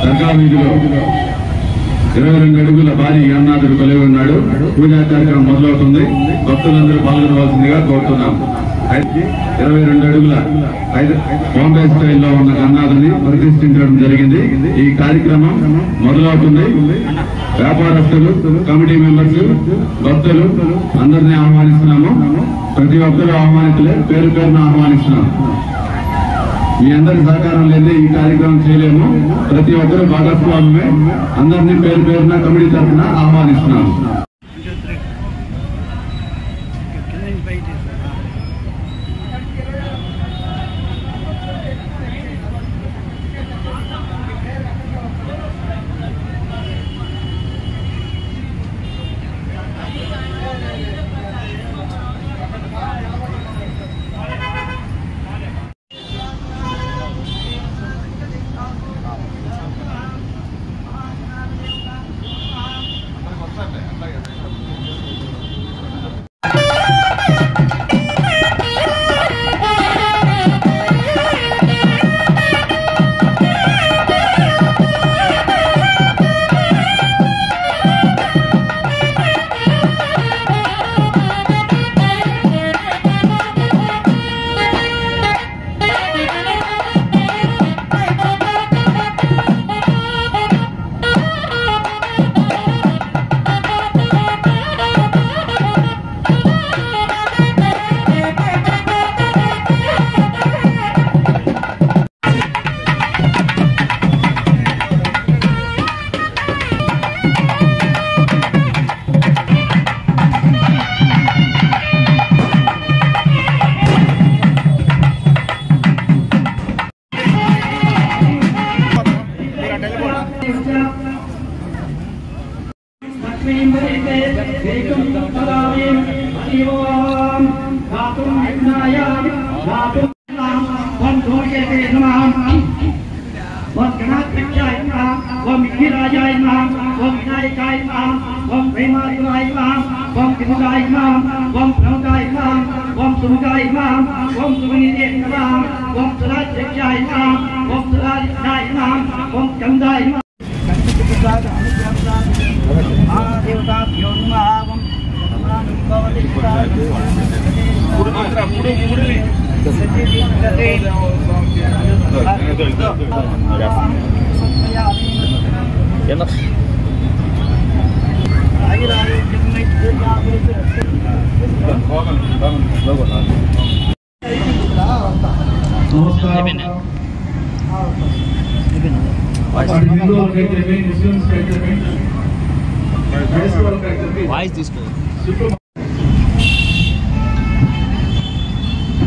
దర్గా వీధిలో 22 అడుగుల భారీ గణనాథుడు కొలువై ఉన్నాడు. పూజా కార్యక్రమం మొదలవుతుంది. భక్తులందరూ పాల్గొనవలసిందిగా కోరుతున్నాం. 22 అడుగుల బాంబే స్టైల్లో ఉన్న గణనాథుని ప్రతిష్ఠించడం జరిగింది. ఈ కార్యక్రమం మొదలవుతుంది. వ్యాపారస్తులు, కమిటీ మెంబర్స్, భక్తులు అందరినీ ఆహ్వానిస్తున్నాము. ప్రతి ఒక్కరూ ఆహ్వానితులే, పేరు పేరున ఆహ్వానిస్తున్నాము. మీ అందరి సహకారం లేదే ఈ కార్యక్రమం చేయలేము. ప్రతి ఒక్కరూ భాగస్వామ్యమే. అందరినీ పేరు పేరున కమిటీ తరఫున ఆహ్వానిస్తున్నాము.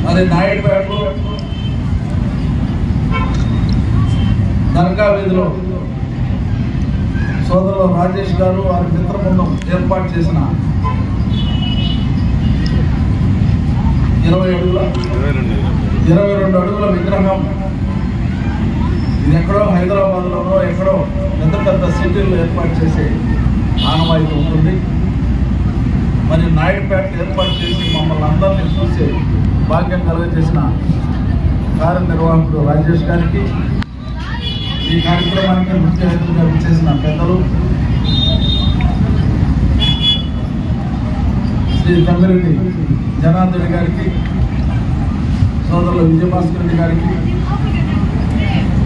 మరి నాయుడుపేటలో దర్గా వీధిలో సోదరులు రాజేష్ గారు వారి మిత్ర బృందం ఏర్పాటు చేసిన 22 అడుగుల విగ్రహం ఇది ఎక్కడో హైదరాబాద్లోనో ఎక్కడో పెద్ద పెద్ద సిటీల్లో ఏర్పాటు చేసే ఆనవాయితీ ఉంటుంది. మరి నాయుడుపేట ఏర్పాటు చేసి మమ్మల్ని అందరినీ చూసే భాగ్యం కలుగజేసిన కార్యనిర్వాహకుడు రాజేష్ గారికి, ఈ కార్యక్రమానికి ముఖ్య అతిథిగా విచ్చేసిన పెద్దలు శ్రీ తమ్మిరెడ్డి జనార్దన్ గారికి, సోదరులు విజయభాస్కర్ రెడ్డి గారికి,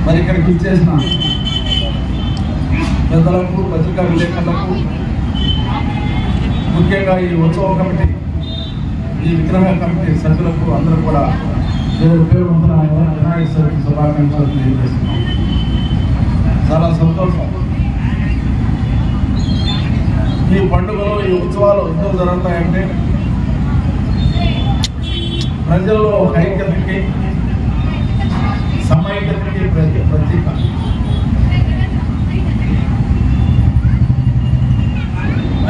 మరి ఇక్కడికి విచ్చేసిన పెద్దలకు, పత్రికా విలేకరులకు, ముఖ్యంగా ఈ ఉత్సవ కమిటీ, ఈ విగ్రహ కమిటీ సభ్యులకు అందరూ కూడా పేరు పేరు వినాయక చవితి శుభాకాంక్షలు తెలియజేస్తున్నాం. చాలా సంతోషం. ఈ పండుగలు, ఈ ఉత్సవాలు ఎందుకు జరుగుతాయంటే ప్రజల్లో ఒక ఐక్యతకి సమైక్యతకి ప్రతీక.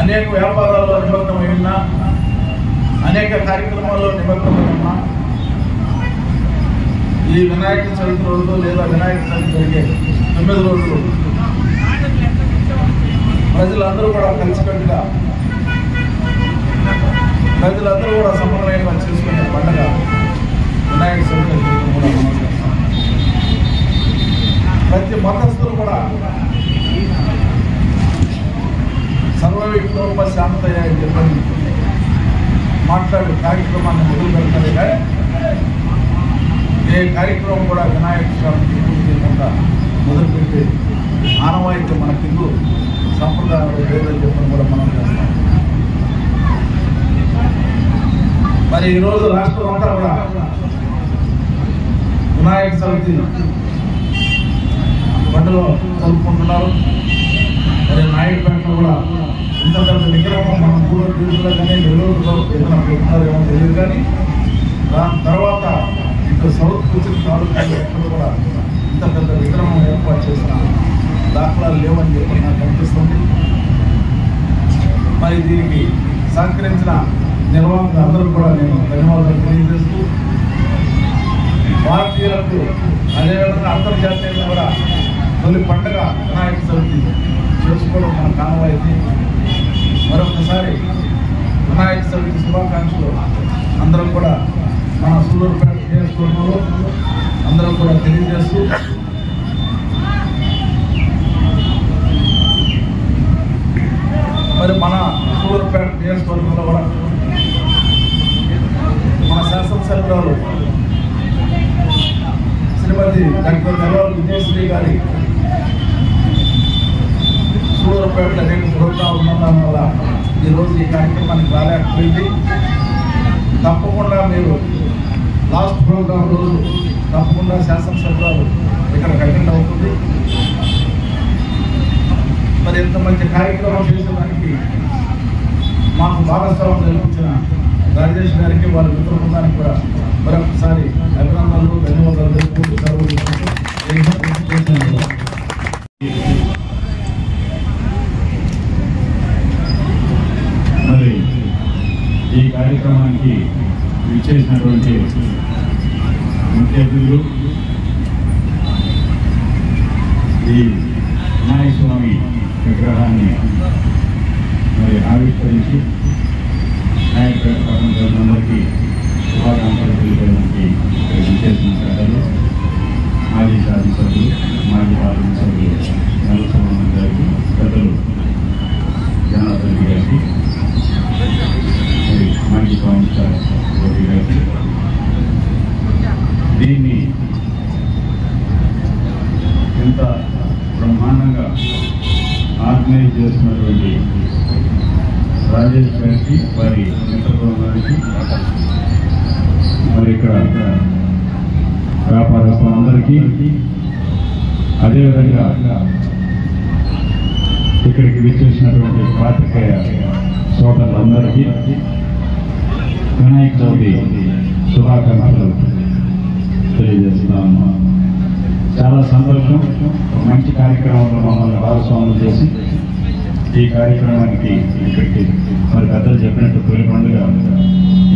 అనేక వ్యాపారాల్లో నిమగ్నమై ఉన్నా, అనేక కార్యక్రమాల్లో నిమగ్నమై ఉన్నా, ఈ వినాయక చవితి రోజు లేదా వినాయక చవితి జరిగే 9 రోజులు ప్రజలందరూ కూడా కలిసికట్టుగా, ప్రజలందరూ కూడా సమన్వయంగా చేసుకునే పండుగ వినాయక చవితి కూడా మనం చేస్తాం. ప్రతి మతస్థులు కూడా సర్వవిప్లవ శాంతయ్య అని చెప్పని మాట్లాడే కార్యక్రమాన్ని మొదలు పెడతారు. కానీ ఏ కార్యక్రమం కూడా వినాయక చవితి పూర్తి చేయకుండా మొదలుపెట్టి ఆనవాయితీ మన హిందూ సంప్రదాయాలు లేదని చెప్పని కూడా మనం చేస్తాం. మరి ఈరోజు రాష్ట్రం అంతా కూడా వినాయక చవితి పండుగ జరుపుకుంటున్నారు. మరి నాయుడుపేటలో కూడా ఇంత పెద్ద విగ్రహం మన పూర్వ డ్యూటీలో కానీ నెల్లూరులో ఏదైనా పెడుతున్నారేమో తెలియదు. కానీ దాని తర్వాత ఇక్కడ సౌత్ కూర్చుని తాలూకాలో ఎక్కడ కూడా ఇంత పెద్ద విగ్రహం ఏర్పాటు చేసిన దాఖలాలు లేవని చెప్పి నాకు అనిపిస్తుంది. మరి దీనికి సహకరించిన నిర్వాహకులు అందరూ కూడా నేను ధన్యవాదాలు తెలియజేస్తూ, భారతీయులకు అదేవిధంగా అంతర్జాతీయంగా కూడా తొలి పండుగ వినాయక చవితి చేసుకోవడం మన కానవాయితీ. మరొకసారి వినాయక చవితి శుభాకాంక్షలు అందరం కూడా మన సూళ్ళూరుపేట నియోజకవర్గంలో అందరం కూడా తెలియజేస్తూ, మరి మన సూళ్ళూరుపేట నియోజకవర్గంలో కూడా మన శాసనసభ్యురాలు శ్రీమతి డాక్టర్ నెలవల్ విజయశ్రీ గారి సూళ్ళూరుపేటలో అనేక ప్రోగ్రాం ఉండడం వల్ల ఈరోజు ఈ కార్యక్రమానికి రాలేకపోయింది. తప్పకుండా మీరు లాస్ట్ ప్రోగ్రాం రోజు తప్పకుండా శాసనసభ్యురాలు ఇక్కడ అటెండ్ అవుతుంది. మరి ఇంత మంచి కార్యక్రమం చేసేదానికి మాకు భాగస్వామ్యం కల్పించిన రాజేష్ గారికి, వారి మిత్ర బృందానికి కూడా మరొకసారి అభినందనలు, ధన్యవాదాలు తెలుపుకుంటూ సెలవు తీసుకుంటూ మరి ఈ కార్యక్రమానికి విచ్చేసినటువంటి ముఖ్య అతిథులు, ఈ వినాయక స్వామి విగ్రహాన్ని మరి ఆవిష్కరించి నాయకుల ప్రపంచాలందరికీ శుభాకాంక్షలు తెలియడానికి విచ్చేసిన పెద్దలు, మాజీ శాసనసభ్యులు, మాజీ పార్లమెంట్ సభ్యులు నల్లసుబ్రహ్మణ్యం గారికి, పెద్దలు జనార్దన్ గారికి, మాజీ కౌన్సిలర్ గోపి గారికి, దీన్ని ఇంత బ్రహ్మాండంగా ఆర్గనైజ్ చేస్తున్నటువంటి రాజేష్ గారికి, వారి మిత్రబృందానికి, మరి ఇక్కడ వ్యాపారస్తులందరికీ, అదేవిధంగా ఇక్కడికి విచ్చేసినటువంటి పాత్రికేయ సోదరులందరికీ వినాయక చవితి శుభాకాంక్షలు తెలియజేస్తున్నాను. చాలా సంతోషం, మంచి కార్యక్రమంలో మమ్మల్ని భాగస్వాములు చేసి ఈ కార్యక్రమానికి ఇక్కడికి మరి పెద్దలు చెప్పినట్టు తొలి పండుగ,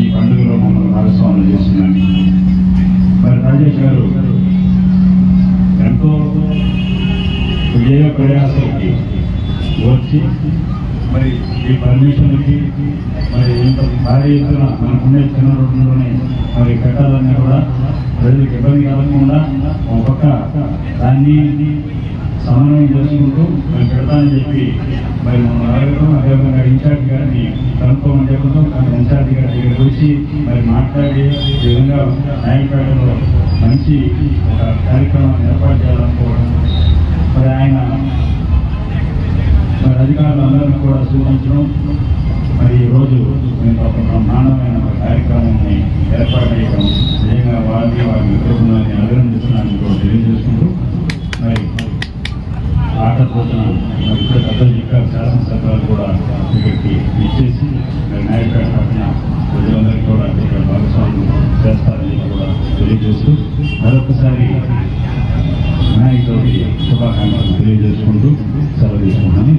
ఈ పండుగలో మమ్మల్ని భాగస్వాములు చేస్తున్నాను. మరి రాజేష్ గారు ఎంతో వ్యయ ప్రయాసాలకి వచ్చి మరి ఈ పర్మిషన్లకి మరి ఇంత భారీ ఎత్తున మనకున్న చిన్న రోడ్లలోనే మరి పెట్టాలన్నా కూడా ప్రజలకు ఇబ్బంది కలగకుండా ఒక పక్క దాన్ని సమన్వయం చేసుకుంటూ మరి పెడతానని చెప్పి మరి మనం అడగటం, అదేవిధంగా ఇన్ఛార్జ్ గారిని కనుక్కోమని చెప్పడం, ఇన్ఛార్జ్ గారి దగ్గరికి వచ్చి మరి మాట్లాడి ఈ విధంగా నాయకపేటలో మంచి ఒక కార్యక్రమాన్ని ఏర్పాటు చేయాలనుకోవడం, మరి ఆయన మరి అధికారులందరినీ కూడా సూచించడం, మరి ఈరోజు మేము ఒక బ్రహ్మాండమైన కార్యక్రమాన్ని ఏర్పాటు చేయడం నిజంగా వారిని వారి మిత్రులని అభినందిస్తున్నాను కూడా తెలియజేసుకుంటూ, మరి ఆటపోతున్న మరి ఇక్కడ పెద్దలు చెప్పారు, శాసనసభ్యులు కూడా ఇక్కడికి ఇచ్చేసి మరి నాయకుల పట్ల ప్రజలందరికీ కూడా ఇక్కడ భాగస్వామ్యం చేస్తారు. తెలియజేస్తూ మరొకసారి వినాయక చవితి శుభాకాంక్షలు తెలియజేసుకుంటూ సెలవు తీసుకుంటాను.